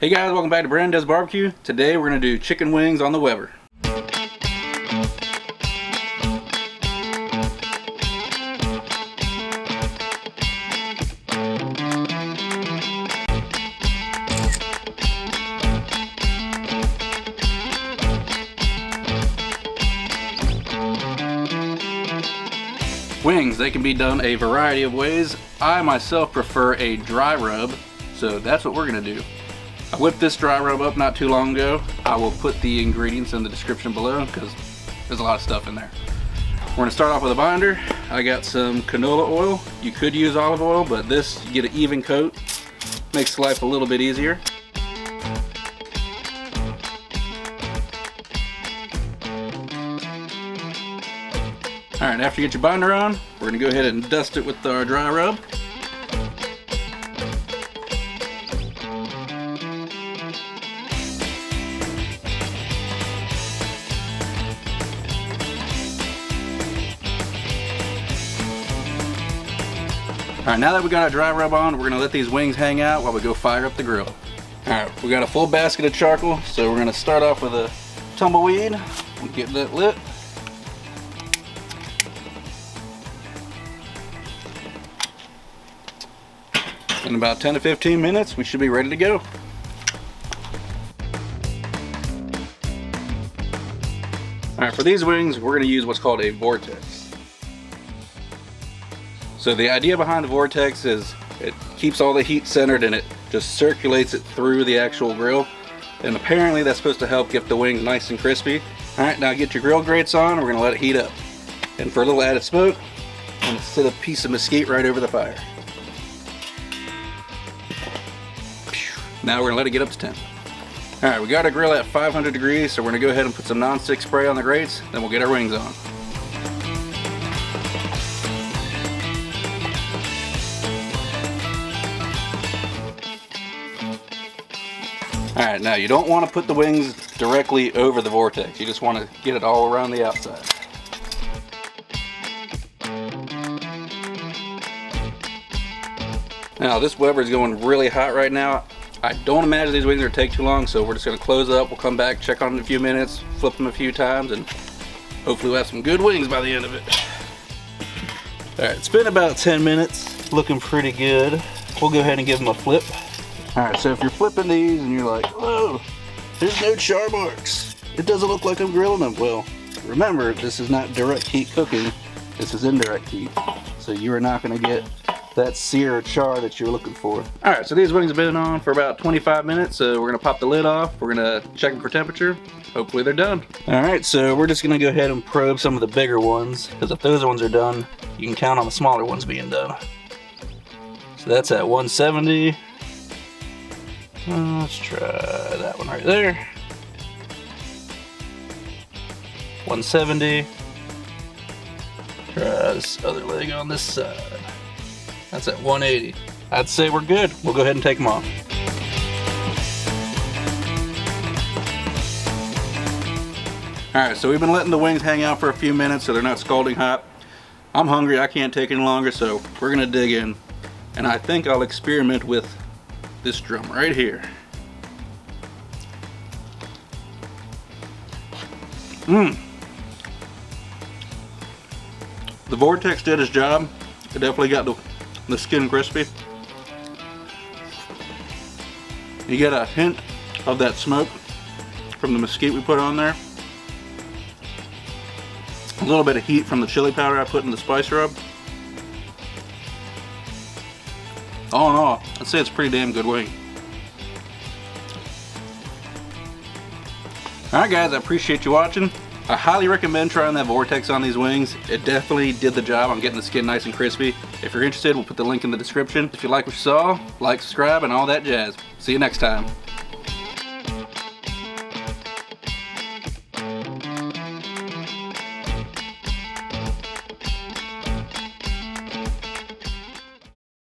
Hey guys, welcome back to Brandon Does Barbecue. Today we're going to do chicken wings on the Weber. Wings, they can be done a variety of ways. I myself prefer a dry rub, so that's what we're going to do. I whipped this dry rub up not too long ago. I will put the ingredients in the description below because there's a lot of stuff in there. We're going to start off with a binder. I got some canola oil. You could use olive oil, but this, you get an even coat. Makes life a little bit easier. Alright, after you get your binder on, we're going to go ahead and dust it with our dry rub. Alright, now that we got our dry rub on, we're going to let these wings hang out while we go fire up the grill. Alright, we got a full basket of charcoal, so we're going to start off with a tumbleweed and get that lit. In about 10 to 15 minutes, we should be ready to go. Alright, for these wings, we're going to use what's called a Vortex. So the idea behind the Vortex is it keeps all the heat centered and it just circulates it through the actual grill. And apparently that's supposed to help get the wings nice and crispy. Alright, now get your grill grates on, we're going to let it heat up. And for a little added smoke, I'm going to set a piece of mesquite right over the fire. Now we're going to let it get up to 10. Alright, we got our grill at 500 degrees, so we're going to go ahead and put some non-stick spray on the grates, then we'll get our wings on. Alright, now you don't want to put the wings directly over the Vortex, you just want to get it all around the outside. Now this Weber is going really hot right now. I don't imagine these wings are going to take too long, so we're just going to close up, we'll come back, check on them in a few minutes, flip them a few times, and hopefully we'll have some good wings by the end of it. Alright, it's been about 10 minutes, looking pretty good. We'll go ahead and give them a flip. Alright, so if you're flipping these and you're like, whoa, there's no char marks. It doesn't look like I'm grilling them. Well, remember, this is not direct heat cooking, this is indirect heat. So you are not going to get that sear or char that you're looking for. Alright, so these wings have been on for about 25 minutes, so we're going to pop the lid off, we're going to check them for temperature, hopefully they're done. Alright, so we're just going to go ahead and probe some of the bigger ones, because if those ones are done, you can count on the smaller ones being done. So that's at 170. Let's try that one right there. 170. Try this other leg on this side. That's at 180. I'd say we're good. We'll go ahead and take them off. Alright, so we've been letting the wings hang out for a few minutes so they're not scalding hot. I'm hungry, I can't take any longer, so we're gonna dig in. And I think I'll experiment with this drum right here. The Vortex did its job. It definitely got the skin crispy. You get a hint of that smoke from the mesquite we put on there. A little bit of heat from the chili powder I put in the spice rub. All in all, I'd say it's a pretty damn good wing. Alright guys, I appreciate you watching. I highly recommend trying that Vortex on these wings. It definitely did the job on getting the skin nice and crispy. If you're interested, we'll put the link in the description. If you like what you saw, like, subscribe, and all that jazz. See you next time.